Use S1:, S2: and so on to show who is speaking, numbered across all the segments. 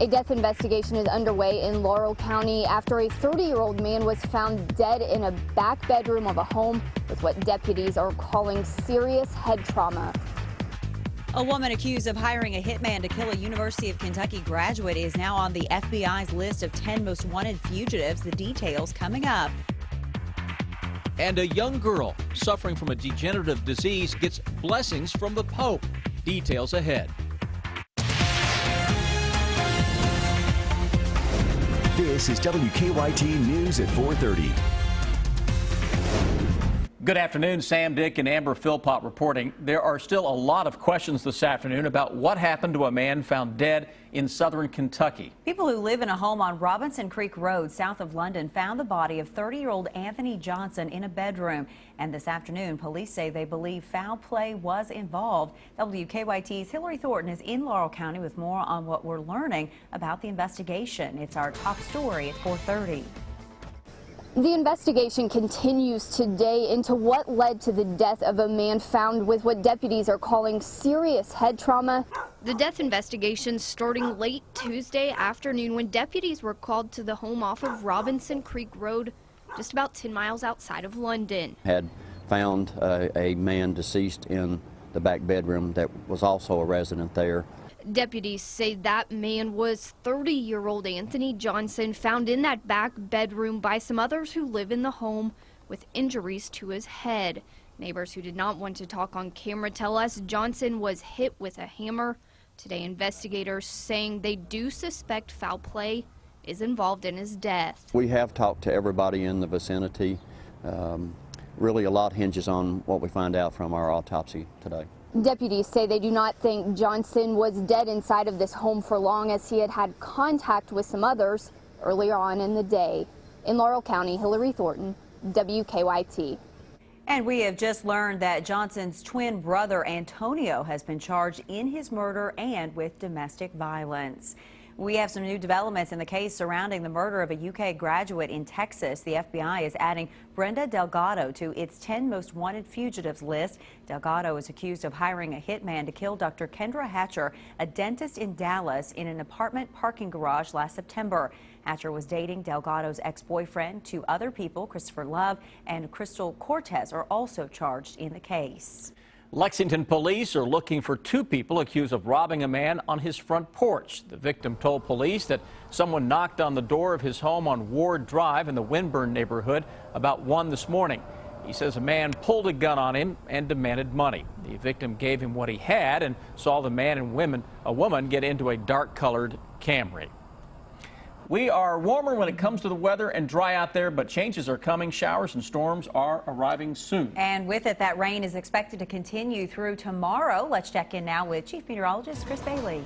S1: A death investigation is underway in Laurel County after a 30-year-old man was found dead in a back bedroom of a home with what deputies are calling serious head trauma.
S2: A woman accused of hiring a hitman to kill a University of Kentucky graduate is now on the FBI's list of 10 most wanted fugitives. The details coming up.
S3: And a young girl suffering from a degenerative disease gets blessings from the Pope. Details ahead.
S4: This is WKYT News at 4:30.
S5: Good afternoon. Sam Dick and Amber Philpott reporting. There are still a lot of questions this afternoon about what happened to a man found dead in southern Kentucky.
S2: People who live in a home on Robinson Creek Road south of London found the body of 30-year-old Anthony Johnson in a bedroom. And this afternoon, police say they believe foul play was involved. WKYT's Hillary Thornton is in Laurel County with more on what we're learning about the investigation. It's our top story at 4:30.
S1: The investigation continues today into what led to the death of a man found with what deputies are calling serious head trauma.
S6: The death investigation starting late Tuesday afternoon when deputies were called to the home off of Robinson Creek Road, just about 10 miles outside of London.
S7: Had found a man deceased in the back bedroom that was also a resident there.
S6: Deputies say that man was 30-year-old Anthony Johnson, found in that back bedroom by some others who live in the home with injuries to his head. Neighbors who did not want to talk on camera tell us Johnson was hit with a hammer. Today, investigators saying they do suspect foul play is involved in his death.
S7: We have talked to everybody in the vicinity. Really, a lot hinges on what we find out from our autopsy today.
S1: Deputies say they do not think Johnson was dead inside of this home for long, as he had had contact with some others earlier on in the day. In Laurel County, Hillary Thornton, WKYT.
S2: And we have just learned that Johnson's twin brother Antonio has been charged in his murder and with domestic violence. We have some new developments in the case surrounding the murder of a UK graduate in Texas. The FBI is adding Brenda Delgado to its 10 most wanted fugitives list. Delgado is accused of hiring a hitman to kill Dr. Kendra Hatcher, a dentist in Dallas, in an apartment parking garage last September. Hatcher was dating Delgado's ex-boyfriend. Two other people, Christopher Love and Crystal Cortez, are also charged in the case.
S5: Lexington police are looking for two people accused of robbing a man on his front porch. The victim told police that someone knocked on the door of his home on Ward Drive in the Winburn neighborhood about 1 this morning. He says a man pulled a gun on him and demanded money. The victim gave him what he had and saw the man and a woman get into a dark-colored Camry. We are warmer when it comes to the weather and dry out there, but changes are coming. Showers and storms are arriving soon.
S2: And with it, that rain is expected to continue through tomorrow. Let's check in now with Chief Meteorologist Chris Bailey.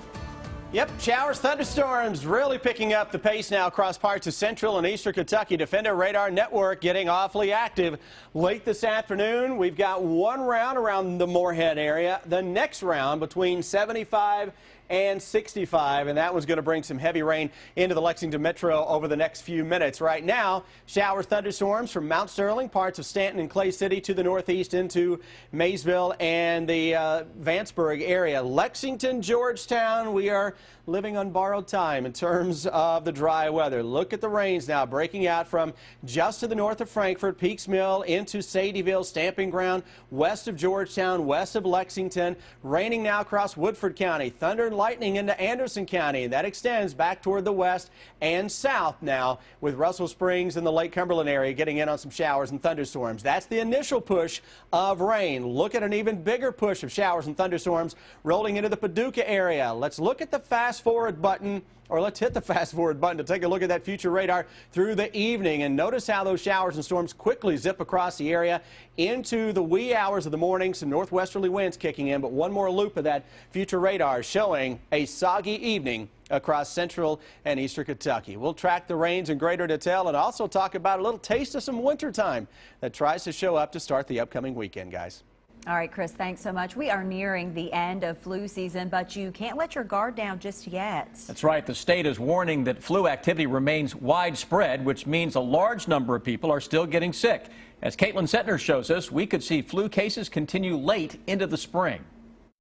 S8: Yep, showers, thunderstorms really picking up the pace now across parts of central and eastern Kentucky. Defender radar network getting awfully active late this afternoon. We've got one round around the Moorhead area. The next round between 75 and 65, and that one's going to bring some heavy rain into the Lexington Metro over the next few minutes. Right now, showers, thunderstorms from Mount Sterling, parts of Stanton and Clay City to the northeast into Maysville and the Vanceburg area. Lexington, Georgetown, we are living on borrowed time in terms of the dry weather. Look at the rains now breaking out from just to the north of Frankfort, Peaks Mill into Sadieville, Stamping Ground, west of Georgetown, west of Lexington. Raining now across Woodford County. Thunder and lightning into Anderson County. That extends back toward the west and south now, with Russell Springs and the Lake Cumberland area getting in on some showers and thunderstorms. That's the initial push of rain. Look at an even bigger push of showers and thunderstorms rolling into the Paducah area. Let's look at the fast forward button, or let's hit the fast forward button to take a look at that future radar through the evening, and notice how those showers and storms quickly zip across the area into the wee hours of the morning. Some northwesterly winds kicking in, but one more loop of that future radar showing a soggy evening across central and eastern Kentucky. We'll track the rains in greater detail and also talk about a little taste of some winter time that tries to show up to start the upcoming weekend, guys.
S2: All right, Chris, thanks so much. We are nearing the end of flu season, but you can't let your guard down just yet.
S5: That's right. The state is warning that flu activity remains widespread, which means a large number of people are still getting sick. As Caitlin Setner shows us, we could see flu cases continue late into the spring.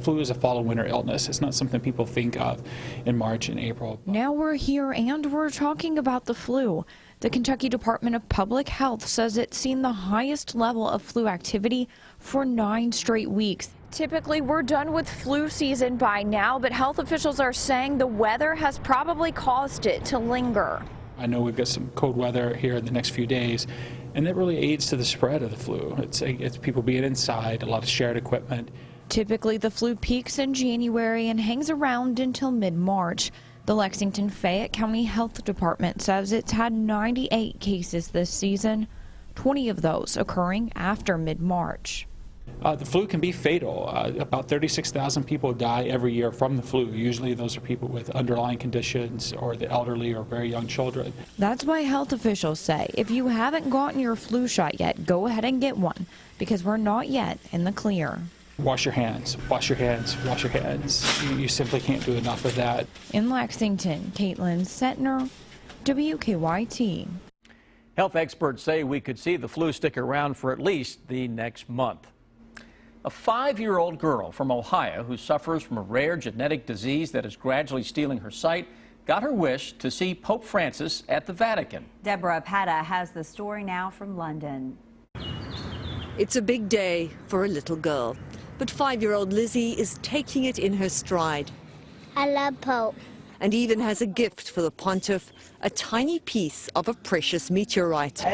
S9: Flu is a fall and winter illness. It's not something people think of in March and April.
S10: Now we're here and we're talking about the flu. The Kentucky Department of Public Health says it's seen the highest level of flu activity for 9 straight weeks. Typically, we're done with flu season by now, but health officials are saying the weather has probably caused it to linger.
S9: I know we've got some cold weather here in the next few days, and that really aids to the spread of the flu. It's people being inside, a lot of shared equipment.
S10: Typically, the flu peaks in January and hangs around until mid-March. The Lexington Fayette County Health Department says it's had 98 cases this season, 20 of those occurring after mid-March.
S9: The flu can be fatal. About 36,000 people die every year from the flu. Usually those are people with underlying conditions or the elderly or very young children.
S10: That's why health officials say if you haven't gotten your flu shot yet, go ahead and get one, because we're not yet in the clear.
S9: Wash your hands, wash your hands, wash your hands. You simply can't do enough of that.
S10: In Lexington, Caitlin Setner, WKYT.
S5: Health experts say we could see the flu stick around for at least the next month. A 5-year-old girl from Ohio who suffers from a rare genetic disease that is gradually stealing her sight got her wish to see Pope Francis at the Vatican.
S2: Deborah Petta has the story now from London.
S11: It's a big day for a little girl, but 5-year-old Lizzie is taking it in her stride.
S12: I love Pope.
S11: And even has a gift for the pontiff, a tiny piece of a precious meteorite.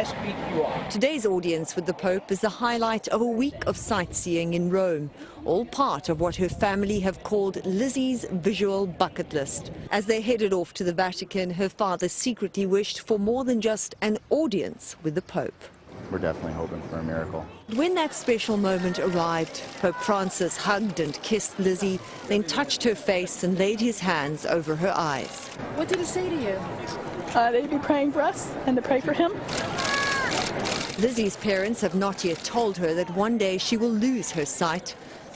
S11: Today's audience with the Pope is the highlight of a week of sightseeing in Rome, all part of what her family have called Lizzie's visual bucket list. As they headed off to the Vatican, her father secretly wished for more than just an audience with the Pope.
S7: We're definitely hoping for a miracle.
S11: When that special moment arrived, Pope Francis hugged and kissed Lizzie, then touched her face and laid his hands over her eyes.
S13: What did he say to you? That he'd be praying for us and to pray for him.
S11: Lizzie's parents have not yet told her that one day she will lose her sight.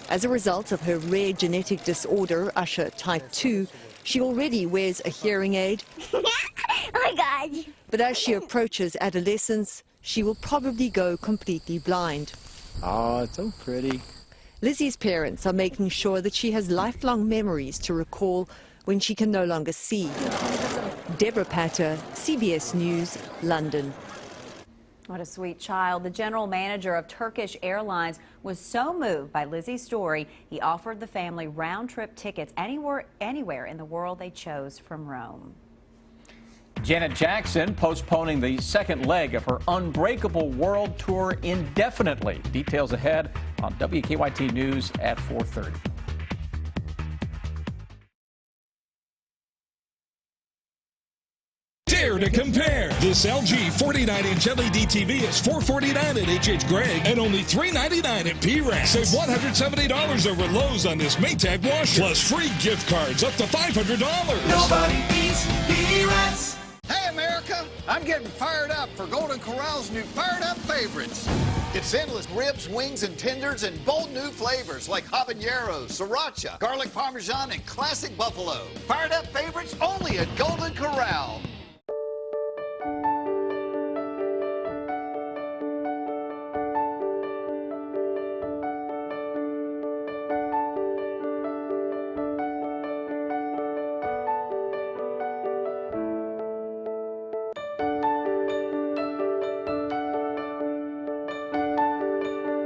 S11: As a result of her rare genetic disorder, Usher type 2, she already wears a hearing aid.
S12: Oh my God.
S11: But as she approaches adolescence, she will probably go completely blind.
S14: Oh, it's so pretty.
S11: Lizzie's parents are making sure that she has lifelong memories to recall when she can no longer see. Deborah Patter, CBS News, London.
S2: What a sweet child. The general manager of Turkish Airlines was so moved by Lizzie's story, he offered the family round-trip tickets anywhere in the world they chose from Rome.
S5: Janet Jackson postponing the second leg of her Unbreakable World Tour indefinitely. Details ahead on WKYT News at 4:30.
S15: Dare to compare. This LG 49-inch LED TV is $449 at H.H. Gregg and only $399 at P-Rack. Save $170 over Lowe's on this Maytag washer. Plus free gift cards up to $500.
S16: Nobody beats P-Rack.
S17: Hey, America! I'm getting fired up for Golden Corral's new Fired Up Favorites. It's endless ribs, wings, and tenders in bold new flavors like habanero, sriracha, garlic parmesan, and classic buffalo. Fired Up Favorites only at Golden Corral.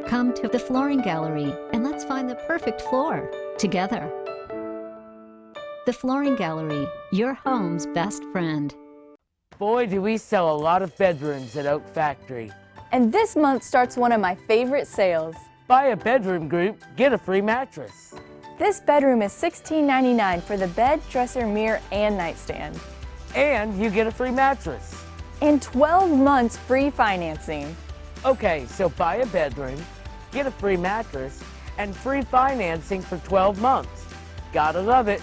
S18: Come to the Flooring Gallery and let's find the perfect floor together. The Flooring Gallery, your home's best friend.
S19: Boy, do we sell a lot of bedrooms at Oak Factory.
S20: And this month starts one of my favorite sales.
S19: Buy a bedroom group, get a free mattress.
S20: This bedroom is $16.99 for the bed, dresser, mirror, and nightstand.
S19: And you get a free mattress.
S20: And 12 months free financing.
S19: Okay, so buy a bedroom, get a free mattress, and free financing for 12 months. Gotta love it.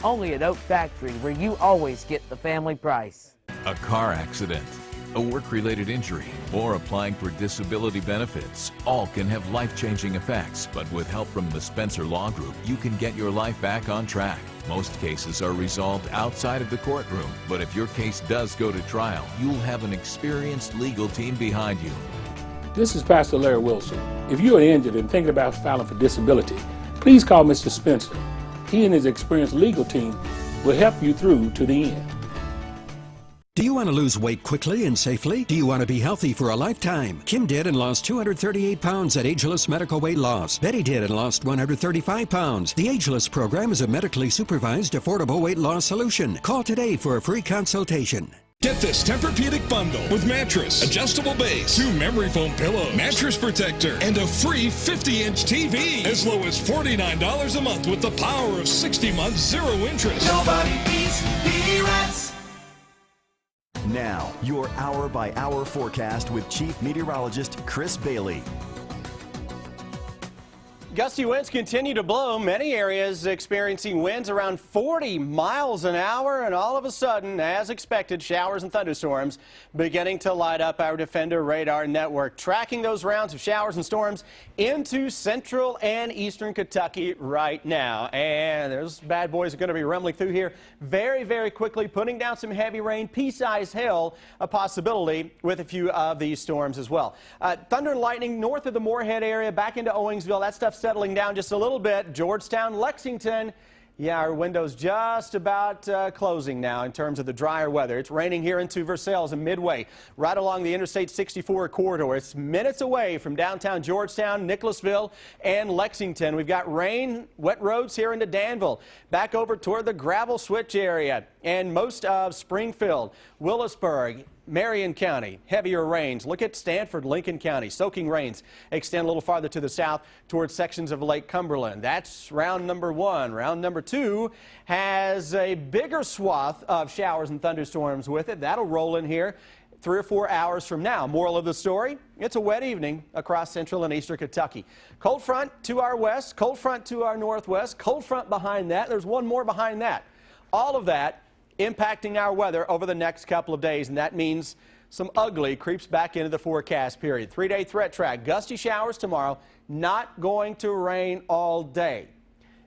S19: Only at Oak Factory, where you always get the family price.
S21: A car accident, a work-related injury, or applying for disability benefits all can have life-changing effects. But with help from the Spencer Law Group, you can get your life back on track. Most cases are resolved outside of the courtroom, but if your case does go to trial, you'll have an experienced legal team behind you.
S22: This is Pastor Larry Wilson. If you are injured and thinking about filing for disability, please
S3: please call Mr. Spencer. He and his experienced legal team will help you through to the end.
S22: Do you want to lose weight quickly and safely? Do you want to be healthy for a lifetime? Kim did and lost 238 pounds at Ageless Medical Weight Loss. Betty did and lost 135 pounds. The Ageless program is a medically supervised, affordable weight loss solution. Call today for a free consultation.
S15: Get this Tempur-Pedic bundle with mattress, adjustable base, 2 memory foam pillows, mattress protector, and a free 50-inch TV. As low as $49 a month with the power of 60 months, 0 interest.
S16: Nobody beats P-Rats.
S4: Now, your hour-by-hour forecast with Chief Meteorologist Chris Bailey.
S8: Gusty winds continue to blow. Many areas experiencing winds around 40 miles an hour, and all of a sudden, as expected, showers and thunderstorms beginning to light up our Defender radar network, tracking those rounds of showers and storms into central and eastern Kentucky right now. And those bad boys are going to be rumbling through here very, very quickly, putting down some heavy rain, pea-sized hail, a possibility with a few of these storms as well. Thunder and lightning north of the Moorhead area, back into Owingsville. That stuff's settling down just a little bit. Georgetown, Lexington. Yeah, our window's just about closing now in terms of the drier weather. It's raining here into Versailles and Midway, right along the Interstate 64 corridor. It's minutes away from downtown Georgetown, Nicholasville, and Lexington. We've got rain, wet roads here into Danville, back over toward the Gravel Switch area, and most of Springfield, Willisburg, Marion County, heavier rains. Look at Stanford, Lincoln County, soaking rains extend a little farther to the south towards sections of Lake Cumberland. That's round number 1. Round number 2 has a bigger swath of showers and thunderstorms with it. That'll roll in here 3 or 4 hours from now. Moral of the story, it's a wet evening across central and eastern Kentucky. Cold front to our west, cold front to our northwest, cold front behind that. There's one more behind that. All of that impacting our weather over the next couple of days, and that means some ugly creeps back into the forecast period. 3-day threat track, gusty showers tomorrow, not going to rain all day,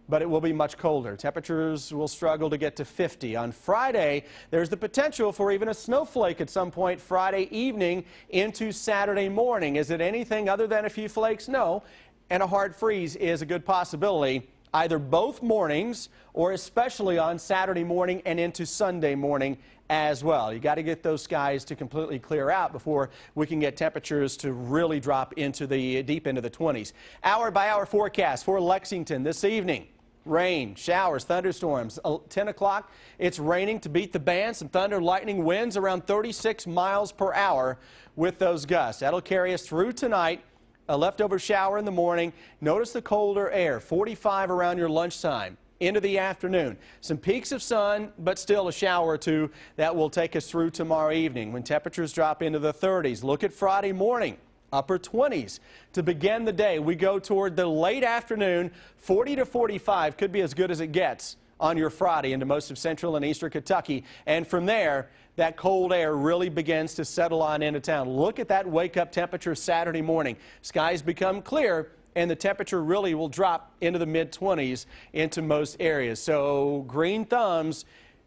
S8: but it will be much colder. Temperatures will struggle to get to 50. On Friday, there's the potential for even a snowflake at some point Friday evening into Saturday morning. Is it anything other than a few flakes? No, and a hard freeze is a good possibility, either both mornings or especially on Saturday morning and into Sunday morning as well. You got to get those skies to completely clear out before we can get temperatures to really drop into the deep into the 20s. Hour by hour forecast for Lexington this evening. Rain, showers, thunderstorms. 10 o'clock, it's raining to beat the band. Some thunder, lightning, winds around 36 miles per hour with those gusts. That'll carry us through tonight. A leftover shower in the morning. Notice the colder air, 45 around your lunchtime. Into the afternoon. Some peaks of sun, but still a shower or two that will take us through tomorrow evening when temperatures drop into the 30s. Look at Friday morning, upper 20s. To begin the day, we go toward the late afternoon, 40 to 45, could be as good as it gets on your Friday into most of central and eastern Kentucky. And from there, that cold air really begins to settle on into town. Look at that wake-up temperature Saturday morning. Skies become clear, and the temperature really will drop into the mid-20s into most areas. So green thumbs,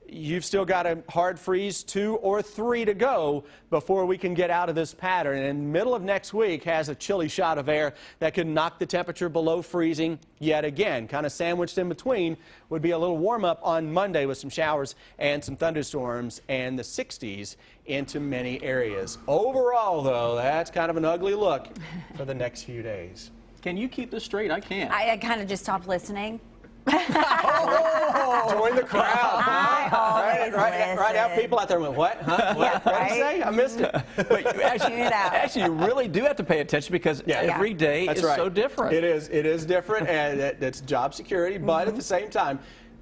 S8: you've still got a hard freeze 2 or 3 to go before we can get out of this pattern. And the middle of next week has a chilly shot of air that could knock the temperature below freezing yet again. Kind of sandwiched in between would be a little warm up on Monday with some showers and some thunderstorms and the 60s into many areas. Overall, though, that's kind of an ugly look for the next few days.
S5: Can you keep this straight? I can't.
S2: I kind of just stopped listening.
S8: Oh, join the crowd. Right now, people out there went, what? Huh? What? What did you say? I missed it.
S5: But actually, you really do have to pay attention because every day is so different.
S8: It is different, and that's job security. But at the same time,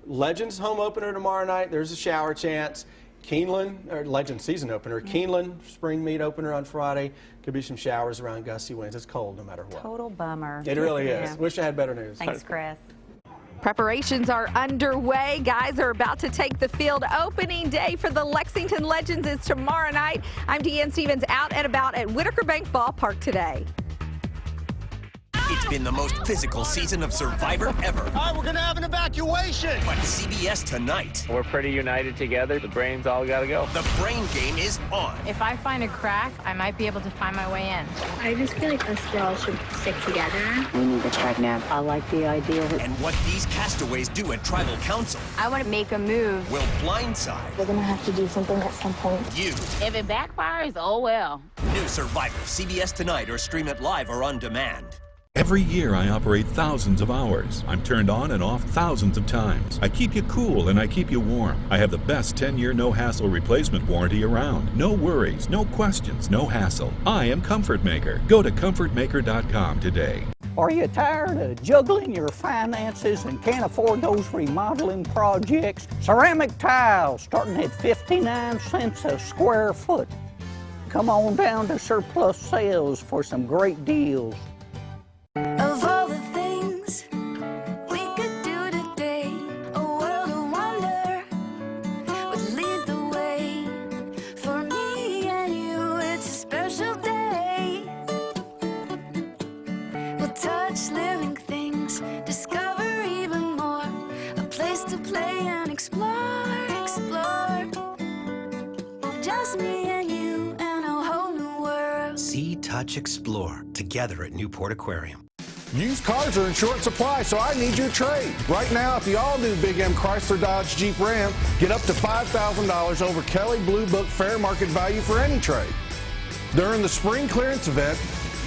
S8: Legends home opener tomorrow night. There's a shower chance. Keeneland, or Legends season opener. Keeneland spring meet opener on Friday. Could be some showers around gusty winds. It's cold no matter what.
S2: Total bummer.
S8: It really is. Wish I had better news.
S2: Thanks, Chris.
S23: Preparations are underway. Guys are about to take the field. Opening day for the Lexington Legends is tomorrow night. I'm Deanne Stevens out and about at Whitaker Bank Ballpark today.
S1: It's been the most physical season of Survivor ever.
S17: All right, we're going to have an evacuation.
S1: But CBS Tonight,
S14: We're pretty united together. The brains all got to go.
S1: the brain game is on.
S13: If I find a crack, I might be able to find my way in.
S12: I just feel like us girls should stick together.
S6: We need to track now. I like the idea.
S1: And what these castaways do at Tribal Council
S13: I want to make a move.
S1: will blindside
S13: We're going to have to do something at some point.
S1: you.
S6: If it backfires, oh well.
S1: New Survivor, CBS Tonight, or stream it live or on demand.
S9: Every year I operate thousands of hours. I'm turned on and off thousands of times. I keep you cool and I keep you warm. I have the best 10-year no-hassle replacement warranty around. No worries, no questions, no hassle. I am Comfort Maker. Go to comfortmaker.com today.
S24: Are you tired of juggling your finances and can't afford those remodeling projects? Ceramic tiles starting at 59 cents a square foot. Come on down to Surplus Sales for some great deals.
S16: Of all the things we could do today, a world of wonder would lead the way. For me and you, it's a special day. We'll touch living things, discover even more. A place to play and explore, explore. Just me and you and a whole new world.
S1: See, touch, explore together at Newport Aquarium.
S25: Used cars are in short supply, so I need your trade. Right now, at the all-new Big M Chrysler Dodge Jeep Ram, get up to $5,000 over Kelley Blue Book fair market value for any trade. During the spring clearance event,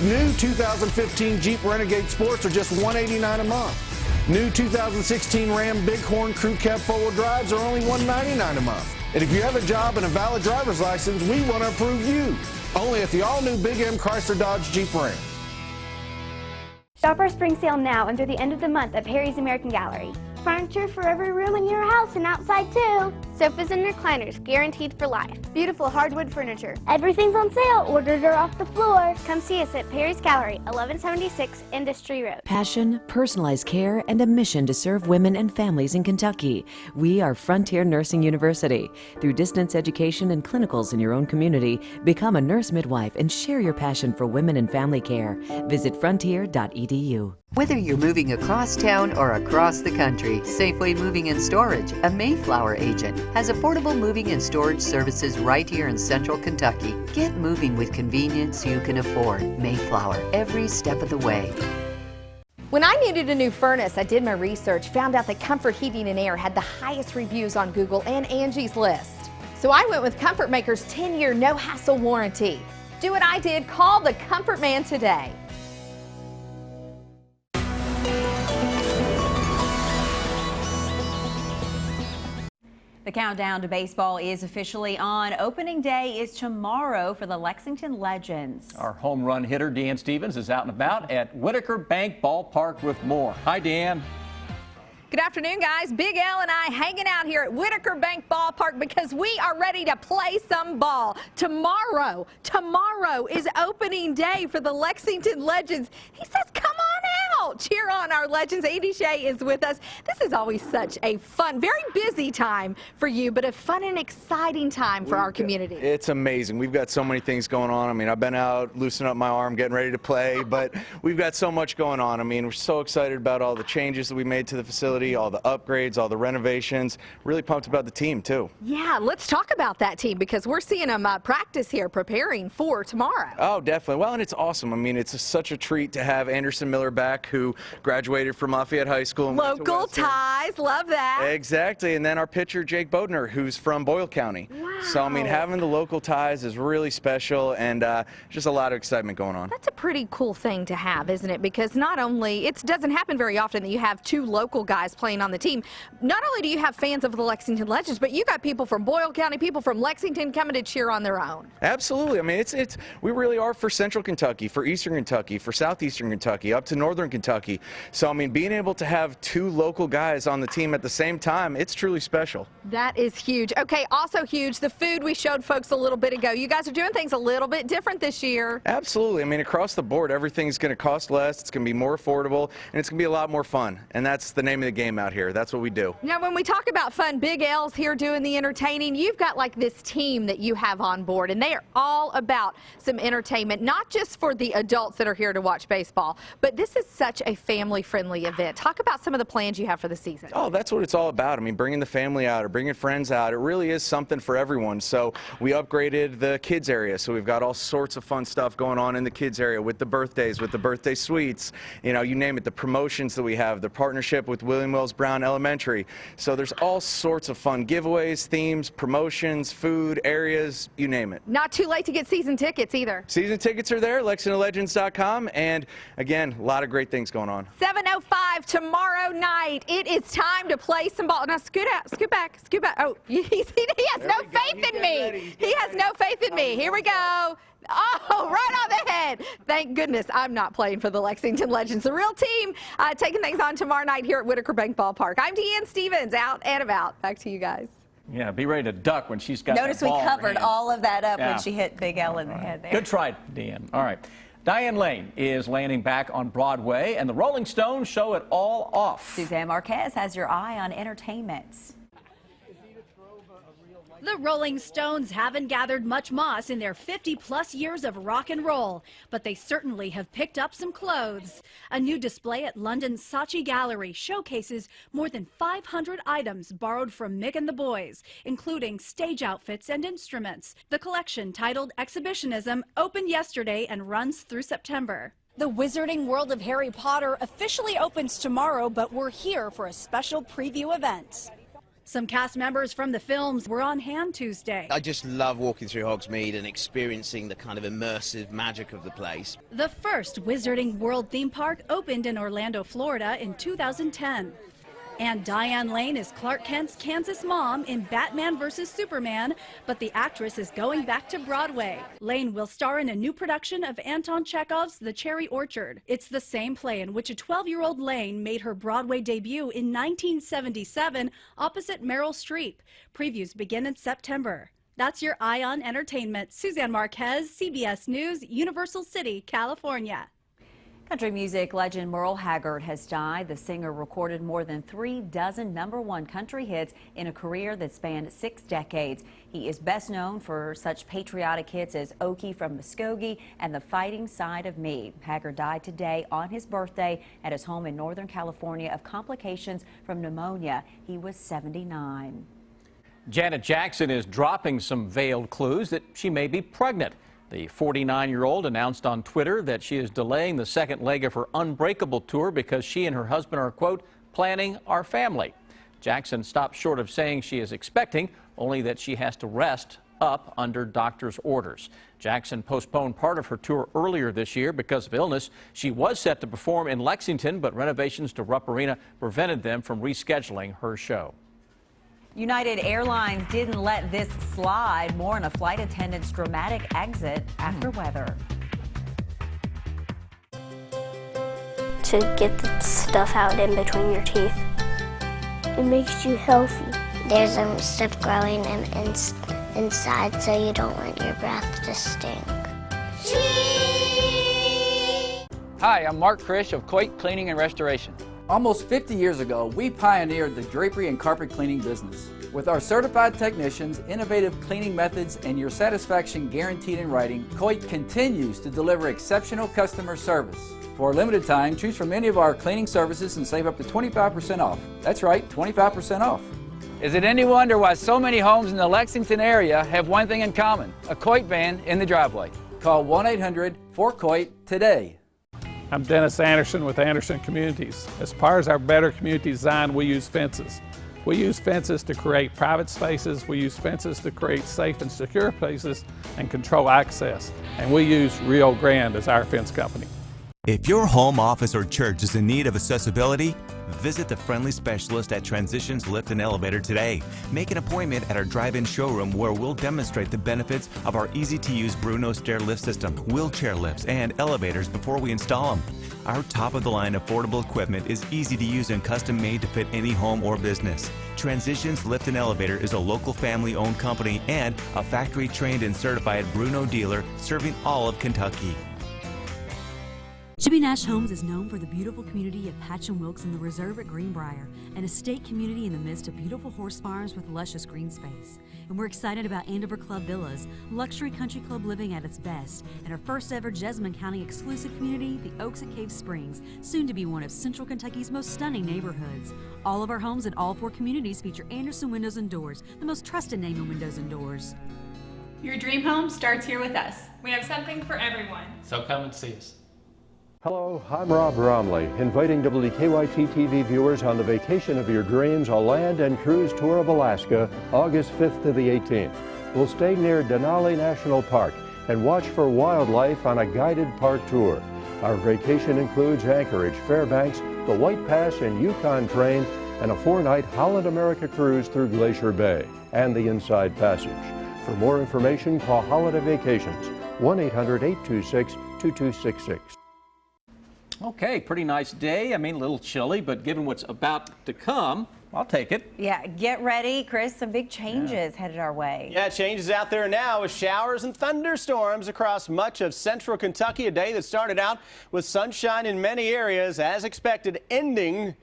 S25: new 2015 Jeep Renegade Sports are just $189 a month. New 2016 Ram Bighorn Crew Cab four-wheel drives are only $199 a month. And if you have a job and a valid driver's license, we want to approve you. Only at the all-new Big M Chrysler Dodge Jeep Ram.
S12: Shop our spring sale now and through the end of the month at Perry's American Gallery. Furniture for every room in your house and outside too. Sofas and recliners guaranteed for life. Beautiful hardwood furniture. Everything's on sale. Orders are off the floor. Come see us at Perry's Gallery, 1176 Industry Road.
S26: Passion, personalized care, and a mission to serve women and families in Kentucky. We are Frontier Nursing University. Through distance education and clinicals in your own community, become a nurse midwife and share your passion for women and family care. Visit frontier.edu.
S27: Whether you're moving across town or across the country, Safeway Moving and Storage, a Mayflower agent, has affordable moving and storage services right here in central Kentucky. Get moving with convenience you can afford. Mayflower, every step of the way.
S23: When I needed a new furnace, I did my research, found out that Comfort Heating and Air had the highest reviews on Google and Angie's List. So I went with Comfort Maker's 10-year no-hassle warranty. Do what I did, call the Comfort Man today.
S2: The countdown to baseball is officially on. Opening day is tomorrow for the Lexington Legends.
S5: Our home run hitter, Deanne Stevens, is out and about at Whitaker Bank Ballpark with more. Hi, Deanne.
S23: Good afternoon, guys. Big L and I hanging out here at Whitaker Bank Ballpark because we are ready to play some ball. Tomorrow is opening day for the Lexington Legends. He says, come on out. Cheer on our Legends. Andy Shea is with us. This is always such a fun, very busy time for you, but a fun and exciting time for our community.
S28: It's amazing. We've got so many things going on. I mean, I've been out loosening up my arm, getting ready to play, but we've got so much going on. I mean, we're so excited about all the changes that we made to the facility, all the upgrades, all the renovations. Really pumped about the team, too.
S23: Yeah, let's talk about that team because we're seeing them practice here, preparing for tomorrow.
S28: Oh, definitely. Well, and it's awesome. I mean, it's such a treat to have Anderson Miller back, who graduated from Lafayette High School. And
S23: local ties, love that.
S28: Exactly. And then our pitcher, Jake Bodner, who's from Boyle County.
S23: Wow.
S28: So, I mean, having the local ties is really special, and just a lot of excitement going on.
S23: That's a pretty cool thing to have, isn't it? Because not only, it doesn't happen very often that you have two local guys playing on the team. Not only do you have fans of the Lexington Legends, but you got people from Boyle County, people from Lexington coming to cheer on their own.
S28: Absolutely. I mean, we really are for Central Kentucky, for Eastern Kentucky, for Southeastern Kentucky, up to Northern Kentucky. So, I mean, being able to have two local guys on the team at the same time, it's truly special.
S23: That is huge. Okay, also huge, the food we showed folks a little bit ago. You guys are doing things a little bit different this year.
S28: Absolutely. I mean, across the board, everything's going to cost less, it's going to be more affordable, and it's going to be a lot more fun. And that's the name of the game out here. That's what we do.
S23: Now, when we talk about fun, Big L's here doing the entertaining. You've got like this team that you have on board, and they are all about some entertainment, not just for the adults that are here to watch baseball, but this is such a family-friendly event. Talk about some of the plans you have for the season.
S28: Oh, that's what it's all about. I mean, bringing the family out or bringing friends out, it really is something for everyone. So we upgraded the kids area, so we've got all sorts of fun stuff going on in the kids area with the birthdays, with the birthday suites, you know, you name it, the promotions that we have, the partnership with William Wells Brown Elementary. So there's all sorts of fun giveaways, themes, promotions, food, areas, you name it.
S23: Not too late to get season tickets either.
S28: Season tickets are there, LexingtonLegends.com, and again, a lot of great things going on.
S23: 7:05 tomorrow night. It is time to play some ball. Now scoot out, scoot back, scoot back. Oh, he has no faith in me. He has no faith in me. Here we go. Oh, right on the head. Thank goodness I'm not playing for the Lexington Legends. The real team taking things on tomorrow night here at Whitaker Bank Ballpark. I'm Deanne Stevens, out and about. Back to you guys.
S5: Yeah, be ready to duck when she's got
S2: Notice
S5: that
S2: we
S5: ball in her
S2: covered
S5: hand.
S2: all of that up
S5: Yeah.
S2: when she hit Big L in the head there.
S5: Good try, Deanne. All right. Diane Lane is landing back on Broadway, and the Rolling Stones show it all off.
S2: Suzanne Marquez has your eye on entertainment.
S3: The Rolling Stones haven't gathered much moss in their 50-plus years of rock and roll, but they certainly have picked up some clothes. A new display at London's Saatchi Gallery showcases more than 500 items borrowed from Mick and the Boys, including stage outfits and instruments. The collection, titled Exhibitionism, opened yesterday and runs through September. The Wizarding World of Harry Potter officially opens tomorrow, but we're here for a special preview event. Some cast members from the films were on hand Tuesday.
S7: I just love walking through Hogsmeade and experiencing the kind of immersive magic of the place.
S3: The first Wizarding World theme park opened in Orlando, Florida in 2010. And Diane Lane is Clark Kent's Kansas mom in Batman vs. Superman, but the actress is going back to Broadway. Lane will star in a new production of Anton Chekhov's The Cherry Orchard. It's the same play in which a 12-year-old Lane made her Broadway debut in 1977 opposite Meryl Streep. Previews begin in September. That's your Eye on Entertainment. Suzanne Marquez, CBS News, Universal City, California.
S2: Country music legend Merle Haggard has died. The singer recorded more than 3 dozen #1 country hits in a career that spanned 6 decades. He is best known for such patriotic hits as Okie from Muskogee and The Fighting Side of Me. Haggard died today on his birthday at his home in Northern California of complications from pneumonia. He was 79.
S5: Janet Jackson is dropping some veiled clues that she may be pregnant. The 49-year-old announced on Twitter that she is delaying the second leg of her Unbreakable tour because she and her husband are, quote, planning our family. Jackson stopped short of saying she is expecting, only that she has to rest up under doctor's orders. Jackson postponed part of her tour earlier this year because of illness. She was set to perform in Lexington, but renovations to Rupp Arena prevented them from rescheduling her show.
S2: United Airlines didn't let this slide. More on a flight attendant's dramatic exit after weather.
S12: To get the stuff out in between your teeth. It makes you healthy. There's stuff growing inside, so you don't want your breath to stink.
S10: Hi, I'm Mark Krish of Coit Cleaning and Restoration. Almost 50 years ago, we pioneered the drapery and carpet cleaning business. With our certified technicians, innovative cleaning methods, and your satisfaction guaranteed in writing, Coit continues to deliver exceptional customer service. For a limited time, choose from any of our cleaning services and save up to 25% off. That's right, 25% off. Is it any wonder why so many homes in the Lexington area have one thing in common, a Coit van in the driveway? Call 1-800-4COIT today.
S11: I'm Dennis Anderson with Anderson Communities. As part of our Better Community Design, we use fences. We use fences to create private spaces. We use fences to create safe and secure places and control access. And we use Rio Grande as our fence company.
S18: If your home, office, or church is in need of accessibility,
S4: Visit the friendly specialist at Transitions Lift and Elevator today. Make an appointment at our drive-in showroom where we'll demonstrate the benefits of our easy-to-use Bruno stair lift system, wheelchair lifts, and elevators before we install them. Our top-of-the-line affordable equipment is easy to use and custom-made to fit any home or business. Transitions Lift and Elevator is a local family-owned company and a factory-trained and certified Bruno dealer serving all of Kentucky.
S8: Jimmy Nash Homes is known for the beautiful community of Patch and Wilkes in the Reserve at Greenbrier, an estate community in the midst of beautiful horse farms with luscious green space. And we're excited about Andover Club Villas, luxury country club living at its best, and our first ever Jessamine County exclusive community, the Oaks at Cave Springs, soon to be one of Central Kentucky's most stunning neighborhoods. All of our homes in all 4 communities feature Anderson Windows and Doors, the most trusted name in windows and doors.
S15: Your dream home starts here with us. We have something for everyone.
S14: So come and see us.
S18: Hello, I'm Rob Bromley, inviting WKYT TV viewers on the vacation of your dreams, a land and cruise tour of Alaska, August 5th to the 18th. We'll stay near Denali National Park and watch for wildlife on a guided park tour. Our vacation includes Anchorage, Fairbanks, the White Pass and Yukon train, and a 4-night Holland America cruise through Glacier Bay and the Inside Passage. For more information, call Holiday Vacations, 1-800-826-2266.
S5: Okay, pretty nice day. I mean, a little chilly, but given what's about to come, I'll take it.
S2: Yeah, get ready, Chris. Some big changes headed our way.
S19: Yeah, changes out there now with showers and thunderstorms across much of central Kentucky. A day that started out with sunshine in many areas, as expected, ending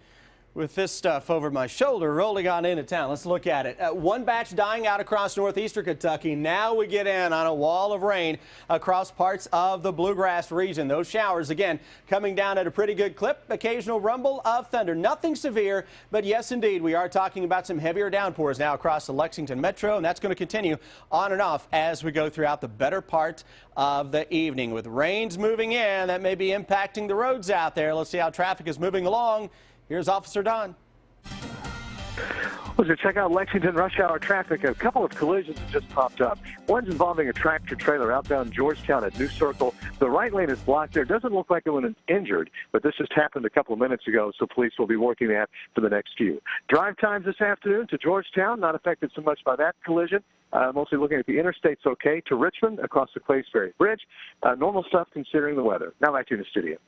S19: with this stuff over my shoulder rolling on into town. Let's look at it. One batch dying out across northeastern Kentucky. Now we get in on a wall of rain across parts of the bluegrass region. Those showers, again, coming down at a pretty good clip. Occasional rumble of thunder. Nothing severe, but yes, indeed, we are talking about some heavier downpours now across the Lexington metro, and that's going to continue on and off as we go throughout the better part of the evening. With rains moving in, that may be impacting the roads out there. Let's see how traffic is moving along. Here's Officer Don.
S20: Well, to check out Lexington rush hour traffic, a couple of collisions have just popped up. One's involving a tractor trailer outbound Georgetown at New Circle. The right lane is blocked there. Doesn't look like anyone is injured, but this just happened a couple of minutes ago, so police will be working that for the next few. Drive times this afternoon to Georgetown, not affected so much by that collision. Mostly looking at the interstate's okay. To Richmond, across the Clays Ferry Bridge, normal stuff considering the weather. Now back to you in the studio.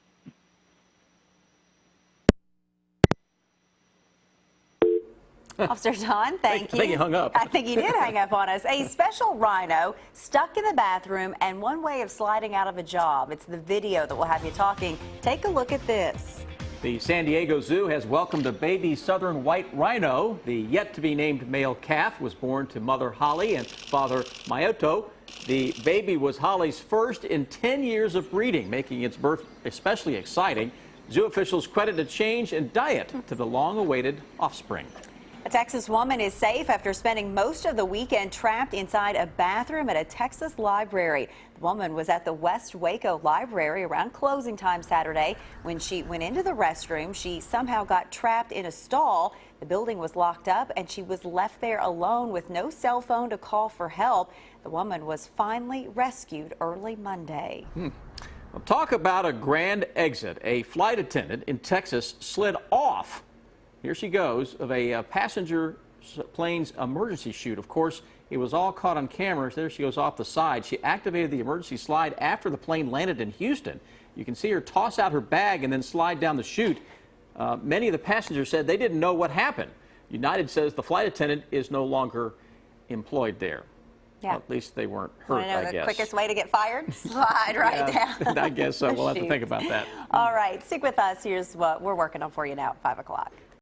S2: Officer Don, thank you.
S5: I think he hung up.
S2: I think he did hang up on us. A special rhino stuck in the bathroom and one way of sliding out of a job. It's the video that will have you talking. Take a look at this.
S5: The San Diego Zoo has welcomed a baby southern white rhino. The yet-to-be-named male calf was born to mother Holly and father Mayoto. The baby was Holly's first in 10 years of breeding, making its birth especially exciting. Zoo officials credit a change in diet to the long-awaited offspring.
S2: A Texas woman is safe after spending most of the weekend trapped inside a bathroom at a Texas library. The woman was at the West Waco Library around closing time Saturday. When she went into the restroom, she somehow got trapped in a stall. The building was locked up and she was left there alone with no cell phone to call for help. The woman was finally rescued early Monday.
S5: Well, talk about a grand exit. A flight attendant in Texas slid off. Here she goes, of a passenger plane's emergency chute. Of course, it was all caught on camera. There she goes off the side. She activated the emergency slide after the plane landed in Houston. You can see her toss out her bag and then slide down the chute. Many of the passengers said they didn't know what happened. United says the flight attendant is no longer employed there.
S2: Yeah.
S5: Well, at least they weren't hurt, I
S2: the
S5: guess.
S2: quickest way to get fired? Slide right down.
S5: I guess so. We'll have to think about that.
S2: All right, stick with us. Here's what we're working on for you now at 5 o'clock.